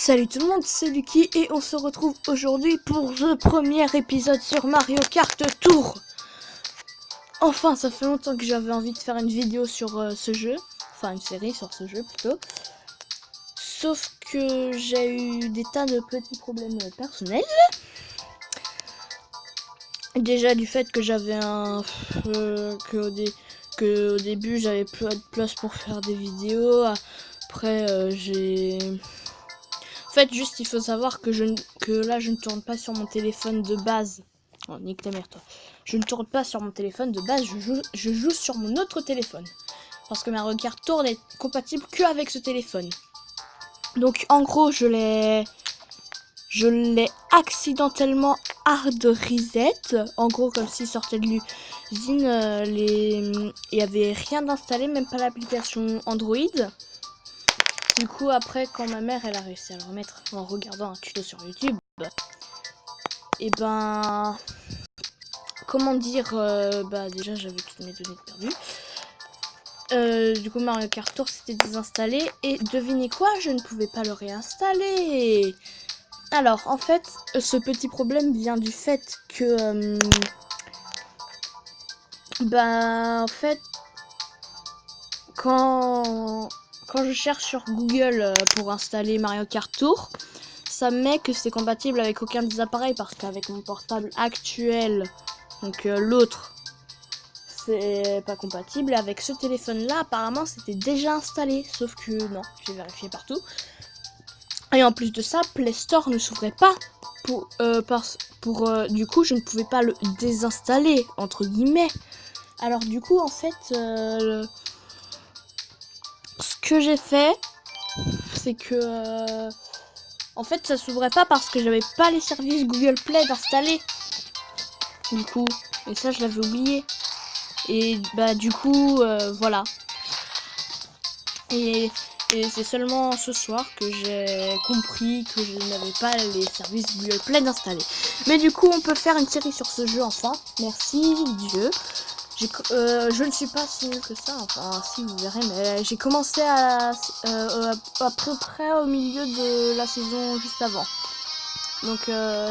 Salut tout le monde, c'est Lucky et on se retrouve aujourd'hui pour le premier épisode sur Mario Kart Tour. Enfin, ça fait longtemps que j'avais envie de faire une vidéo sur ce jeu, enfin une série sur ce jeu plutôt. Sauf que j'ai eu des tas de petits problèmes personnels. Déjà du fait que j'avais qu'au début j'avais plus de place pour faire des vidéos. Après j'ai... En fait, juste il faut savoir que là je ne tourne pas sur mon téléphone de base. Oh, nique ta mère toi. Je ne tourne pas sur mon téléphone de base, je joue sur mon autre téléphone. Parce que Mario Kart Tour n'est compatible qu'avec ce téléphone. Donc en gros je l'ai accidentellement hard reset. En gros comme s'il sortait de l'usine, il n'y avait rien d'installé, même pas l'application Android. Du coup après quand ma mère elle a réussi à le remettre en regardant un tuto sur YouTube, et ben comment dire, déjà j'avais toutes mes données perdues. Du coup Mario Kart Tour s'était désinstallé et devinez quoi, je ne pouvais pas le réinstaller. Alors en fait ce petit problème vient du fait que en fait quand je cherche sur Google pour installer Mario Kart Tour, ça met que c'est compatible avec aucun des appareils parce qu'avec mon portable actuel, donc l'autre, c'est pas compatible. Avec ce téléphone là apparemment c'était déjà installé, sauf que non, j'ai vérifié partout. Et en plus de ça, Play Store ne s'ouvrait pas du coup je ne pouvais pas le désinstaller entre guillemets. Alors du coup en fait ce que j'ai fait, c'est que en fait ça s'ouvrait pas parce que j'avais pas les services Google Play d'installer. Du coup, et ça je l'avais oublié. Et du coup voilà. Et c'est seulement ce soir que j'ai compris que je n'avais pas les services Google Play d'installer. Mais du coup on peut faire une série sur ce jeu enfin. Merci Dieu. Je ne suis pas si nul que ça, enfin si vous verrez, mais j'ai commencé à peu près au milieu de la saison juste avant. Donc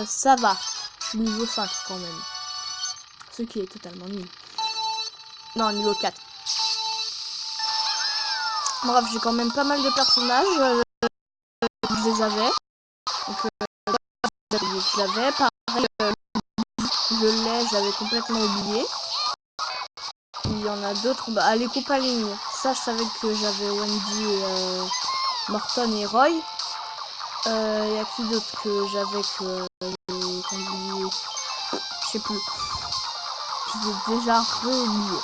ça va, je suis niveau 5 quand même. Ce qui est totalement nul. Non, niveau 4. Bref, j'ai quand même pas mal de personnages. Je les avais. Donc je l'avais. Pareil, je l'avais complètement oublié. Il y en a d'autres, les compagnies, ça je savais que j'avais Wendy, Morton et Roy. Il y a qui d'autre que j'avais que j'ai oublié, je sais plus. Je l'ai déjà oublié.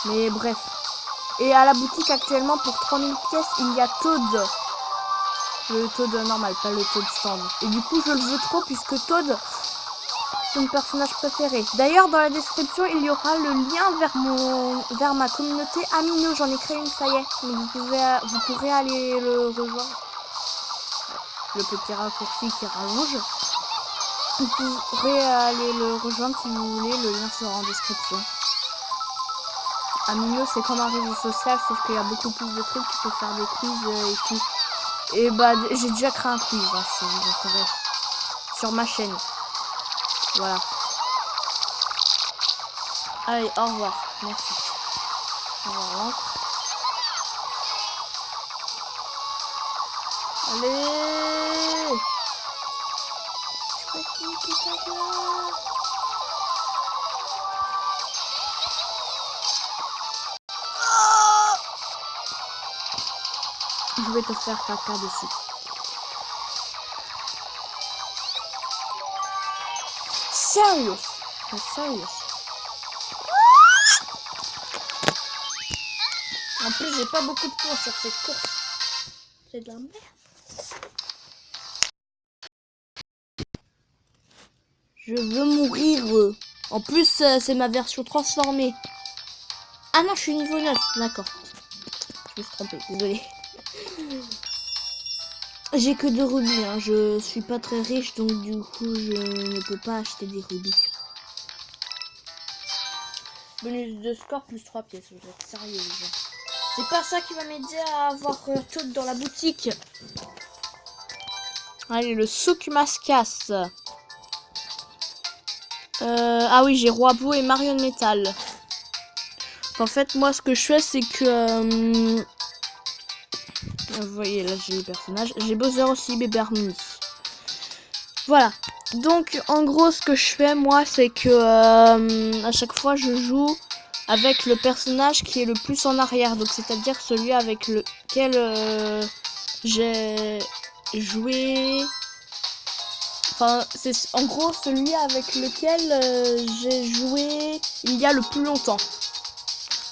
Mais bref. Et à la boutique actuellement pour 3000 pièces, il y a Toad. Le Toad normal, pas le Toad stand. Et du coup je le veux trop puisque Toad, c'est mon personnage préféré. D'ailleurs dans la description il y aura le lien vers ma communauté Amino. J'en ai créé une, ça y est. Donc vous pourrez aller le rejoindre. Le petit raccourci qui rallonge. Vous pourrez aller le rejoindre si vous voulez. Le lien sera en description. Amino c'est comme un réseau social sauf qu'il y a beaucoup plus de trucs. Tu peux faire des quiz et tout. Et j'ai déjà créé un quiz hein, si vous intéresse. Sur ma chaîne. Voilà. Allez, au revoir. Merci. Au revoir. Allez. Je vais te faire caca dessus. Sérieux. Sérieux. En plus, j'ai pas beaucoup de points sur cette course. C'est de la merde. Je veux mourir. En plus, c'est ma version transformée. Ah non, je suis niveau 9. D'accord. Je me suis trompée, désolé. J'ai que 2 rubis. Hein. Je suis pas très riche, donc du coup, je ne peux pas acheter des rubis. Bonus de score plus 3 pièces. Vous êtes sérieux, les gens. C'est pas ça qui va m'aider à avoir Toad dans la boutique. Allez, le Sukumaskas. Ah oui, j'ai Roi Beau et Marion Métal. En fait, moi, ce que je fais, c'est que... vous voyez, là, j'ai les personnages. J'ai Bowser aussi, Bébé Harmony. Voilà. Donc, en gros, ce que je fais, moi, c'est que... à chaque fois, je joue avec le personnage qui est le plus en arrière. Donc, c'est-à-dire celui avec lequel j'ai joué... Enfin, c'est en gros celui avec lequel j'ai joué il y a le plus longtemps.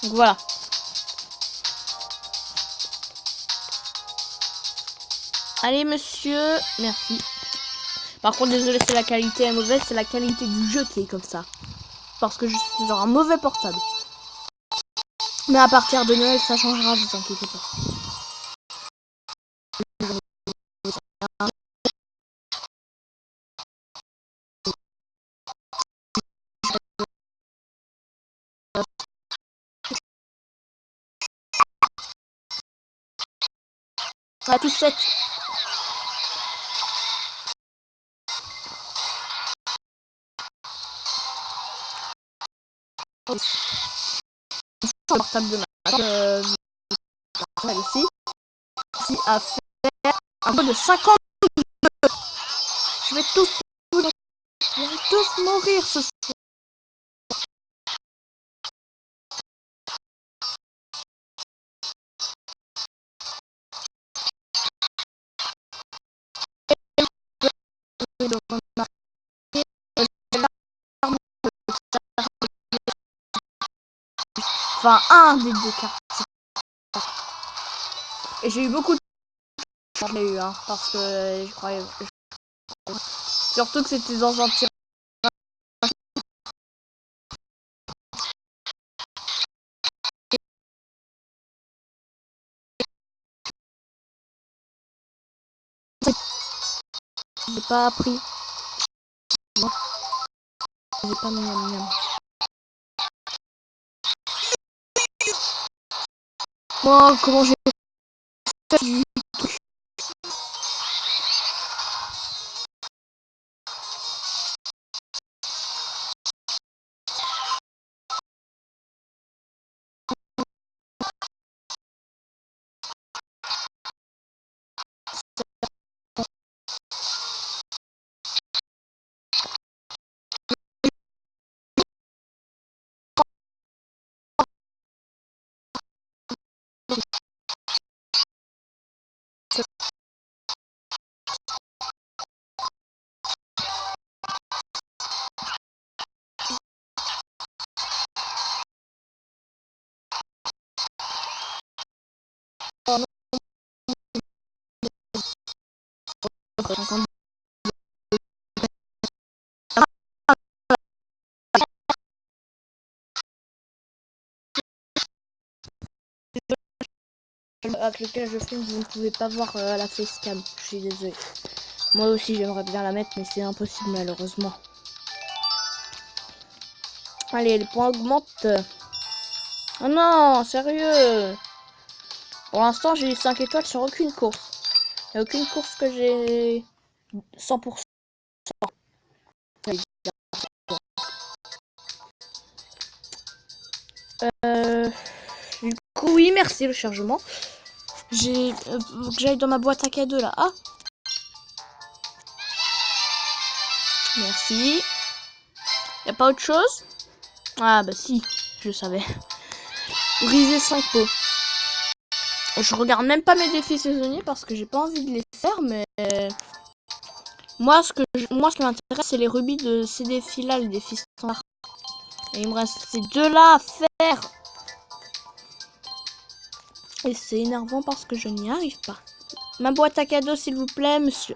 Donc voilà. Allez monsieur, merci. Par contre désolé si la qualité est mauvaise, c'est la qualité du jeu qui est comme ça. Parce que je suis genre un mauvais portable. Mais à partir de Noël ça changera, vous inquiétez pas. À tous 7. Portable de ma ici. Qui a fait un peu de 50. Je vais tous mourir ce soir. Enfin, un des deux cartes. Et j'ai eu beaucoup de chance, je l'ai eu, hein, parce que je croyais... Surtout que c'était dans un tir. J'ai pas appris. J'ai pas mis miam. Moi, comment j'ai fait du... Avec lequel je filme, vous ne pouvez pas voir la facecam. Je suis désolée. Moi aussi, j'aimerais bien la mettre, mais c'est impossible malheureusement. Allez, les points augmentent. Oh non, sérieux. Pour l'instant, j'ai eu 5 étoiles sur aucune course. Il n'y a aucune course que j'ai 100%. Du coup, oui, merci le chargement. J'ai que j'aille dans ma boîte à cadeaux là. Ah, merci. Y a pas autre chose? Ah bah si, je savais. Briser 5 pots. Je regarde même pas mes défis saisonniers parce que j'ai pas envie de les faire, mais moi ce qui m'intéresse c'est les rubis de ces défis là, les défis standards. Et il me reste ces deux là à faire. Et c'est énervant parce que je n'y arrive pas. Ma boîte à cadeaux s'il vous plaît, monsieur.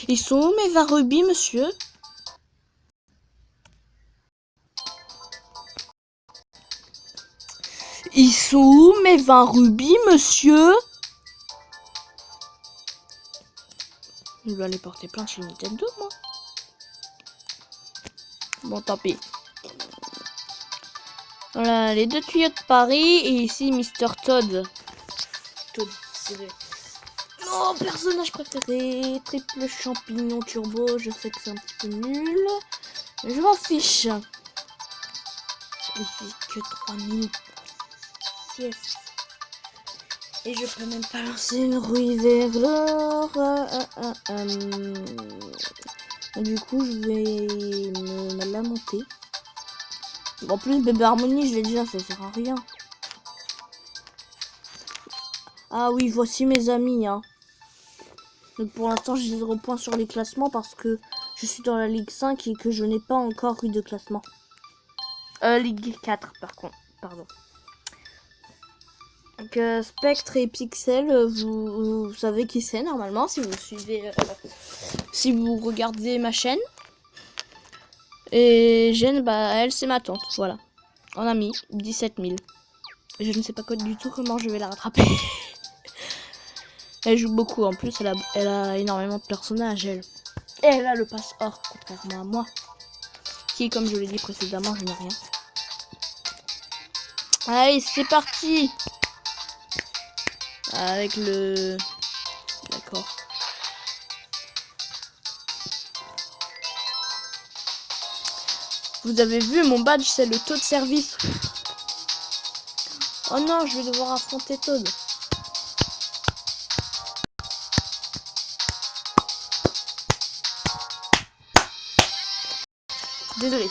Ils sont où mes 20 rubis, monsieur? Ils sont où mes 20 rubis, monsieur? Je vais aller porter plainte chez Nintendo, moi. Bon, tant pis. Voilà, les deux tuyaux de Paris. Et ici, Mr. Todd. Todd, c'est vrai. Oh, personnage préféré, triple champignon turbo, je sais que c'est un petit peu nul, mais je m'en fiche. J'ai que 3000. Yes. Et je peux même pas lancer une rouille vers l'or. Du coup, je vais me la monter. En plus, bébé harmonie, je l'ai déjà, ça sert à rien. Ah oui, voici mes amis, hein. Donc pour l'instant, j'ai 0 points sur les classements parce que je suis dans la Ligue 5 et que je n'ai pas encore eu de classement. Ligue 4, par contre. Pardon. Donc Spectre et Pixel, vous savez qui c'est normalement si vous suivez, si vous regardez ma chaîne. Et Jen, bah elle c'est ma tante, voilà. On a mis 17 000. Je ne sais pas du tout comment je vais la rattraper. Elle joue beaucoup, en plus elle a énormément de personnages, elle. Et elle a le pass or, contrairement à moi. Qui, comme je l'ai dit précédemment, je n'ai rien. Allez, c'est parti. Avec le... D'accord. Vous avez vu, mon badge, c'est le taux de service. Oh non, je vais devoir affronter Toad. Désolé.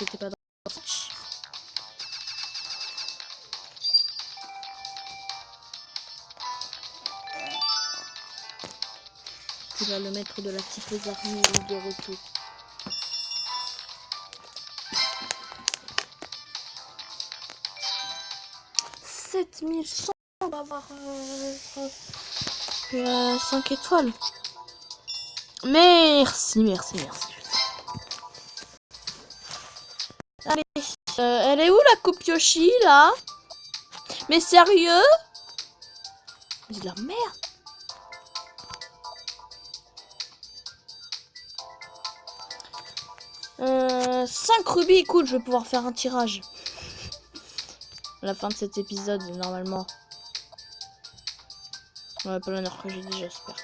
C'était pas dans le match. Tu vas le mettre de la petite armée de retour. « 7100, on va avoir 5 étoiles. Merci, merci, merci. Allez, elle est où la coupe Yoshi là? Mais sérieux? C'est de la merde. 5 rubis, écoute, je vais pouvoir faire un tirage. À la fin de cet épisode, normalement. Ouais, pas l'honneur que j'ai dit, j'espère.